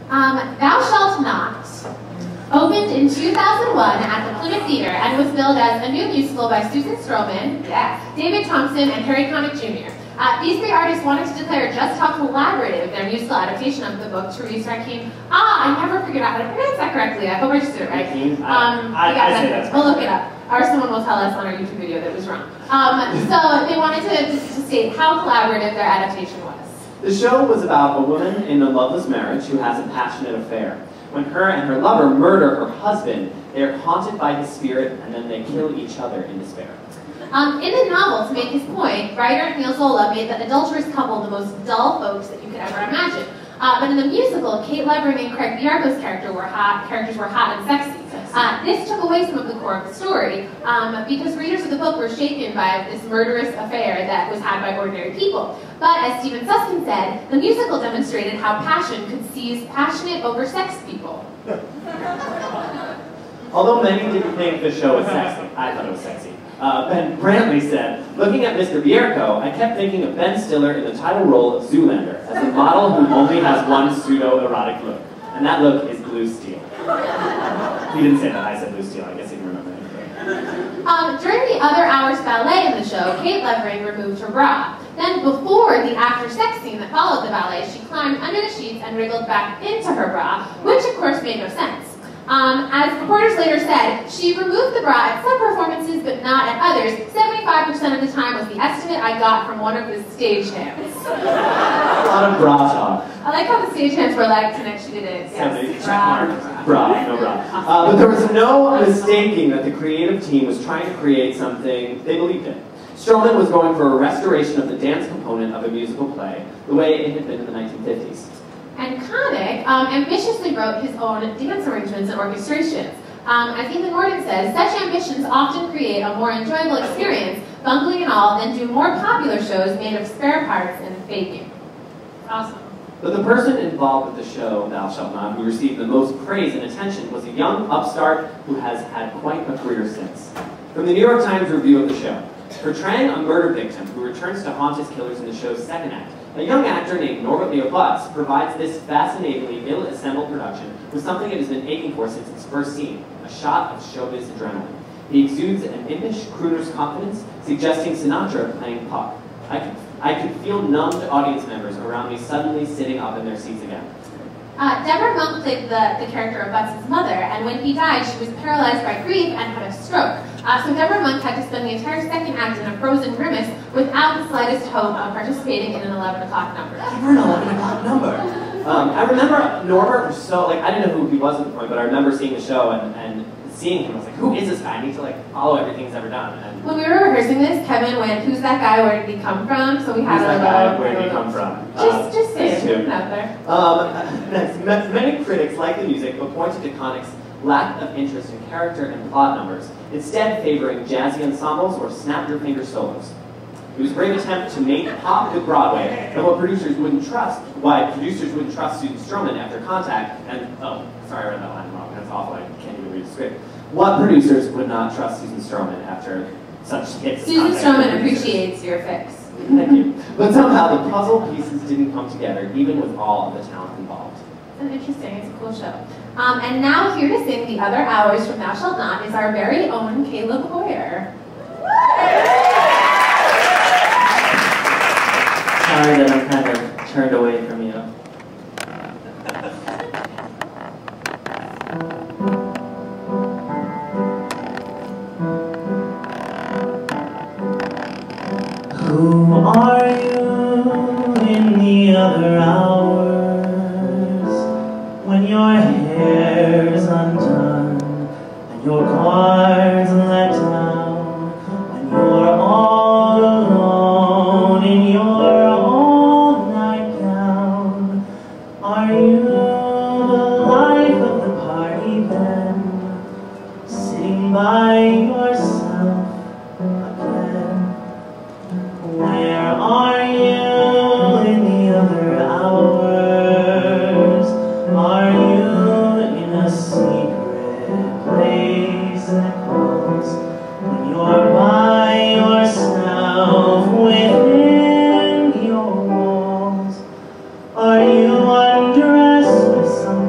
Thou Shalt Not opened in 2001 at the Plymouth Theater and was billed as a new musical by Susan Stroman, David Thompson, and Harry Connick Jr. These three artists wanted to declare just how collaborative their musical adaptation of the book, Therese Rakim. I never figured out how to pronounce that correctly. I hope I just did it right. I say that's we'll look it up. Or someone will tell us on our YouTube video that it was wrong. So they wanted to state how collaborative their adaptation was. The show was about a woman in a loveless marriage who has a passionate affair. When her and her lover murder her husband, they are haunted by his spirit, and then they kill each other in despair. In the novel, to make his point, writer Neil Zola made the adulterous couple the most dull folks that you could ever imagine. But in the musical, Kate Levering and Craig Biarco's characters were hot and sexy. This took away some of the core of the story because readers of the book were shaken by this murderous affair that was had by ordinary people. But as Stephen Susskind said, the musical demonstrated how passion could seize passionate, oversexed people. Although many didn't think the show was sexy, I thought it was sexy. Ben Brantley said, looking at Mr. Bierko, I kept thinking of Ben Stiller in the title role of Zoolander, as a model who only has one pseudo-erotic look, and that look is blue steel. He didn't say that, I said blue steel, I guess he didn't remember that. During the other hours ballet in the show, Kate Levering removed her bra. Then before the after-sex scene that followed the ballet, she climbed under the sheets and wriggled back into her bra, which of course made no sense. As reporters later said, she removed the bra at some performances, but not at others. 75% of the time was the estimate I got from one of the stagehands. A lot of bra talk. I like how the stagehands were like, and then she did it. Yes, bra, no bra. But there was no mistaking that the creative team was trying to create something they believed in. Stroman was going for a restoration of the dance component of a musical play, the way it had been in the 1950s. And Connick ambitiously wrote his own dance arrangements and orchestrations. As Ethan Gordon says, such ambitions often create a more enjoyable experience, bungling and all, than do more popular shows made of spare parts and faking. Awesome. But the person involved with the show, Thou Shalt Not, who received the most praise and attention, was a young upstart who has had quite a career since. From the New York Times review of the show, portraying a murder victim who returns to haunt his killers in the show's second act, a young actor named Norbert Leo Butz provides this fascinatingly ill-assembled production with something it has been aching for since its first scene, a shot of showbiz adrenaline. He exudes an impish crooner's confidence, suggesting Sinatra playing Puck. I could feel numbed audience members around me suddenly sitting up in their seats again. Deborah Monk played the character of Butz's mother, and when he died, she was paralyzed by grief and had a stroke. So Deborah Monk had to spend the entire second act in a frozen grimace without the slightest hope of participating in an 11 o'clock number. Never an 11 o'clock number. I remember Norbert was so, I didn't know who he was at the point, but I remember seeing the show and seeing him. I was like, who is this guy? I need to follow everything he's ever done. And when we were rehearsing this, Kevin went, who's that guy, where did he come from? So we had who's that guy, where did he come from? Just say it out there. Many critics, like the music, but pointed to Connick's lack of interest in character and plot numbers, instead favoring jazzy ensembles or snap-your-finger solos. It was a brave attempt to make pop with Broadway, and why producers wouldn't trust Susan Stroman after Contact, and, oh, sorry I read that line wrong, that's awful, I can't even read the script. What producers would not trust Susan Stroman after such hits? Susan Stroman appreciates your fix. Thank you. But somehow the puzzle pieces didn't come together, even with all of the talent involved. It's interesting, it's a cool show. And now here to sing the other hours from Thou Shalt Not is our very own Caleb Hoyer. Sorry that I'm kind of turned away from you. Who are you in the other hours when your hair is undone and your cards let down and you're all alone in your all-night gown? Are you the life of the party then, sitting by yourself again? Where are you in the other hours? Are you in a secret place that comes when you're by yourself within your walls? Are you undressed with some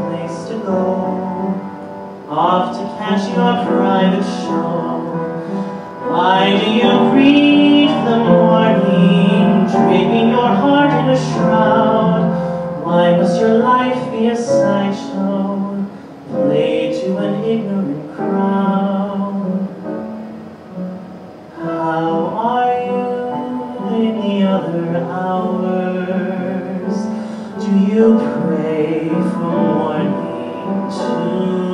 show? Why do you grieve the morning, draping your heart in a shroud? Why must your life be a sideshow, played to an ignorant crowd? How are you in the other hours? Do you pray from morning to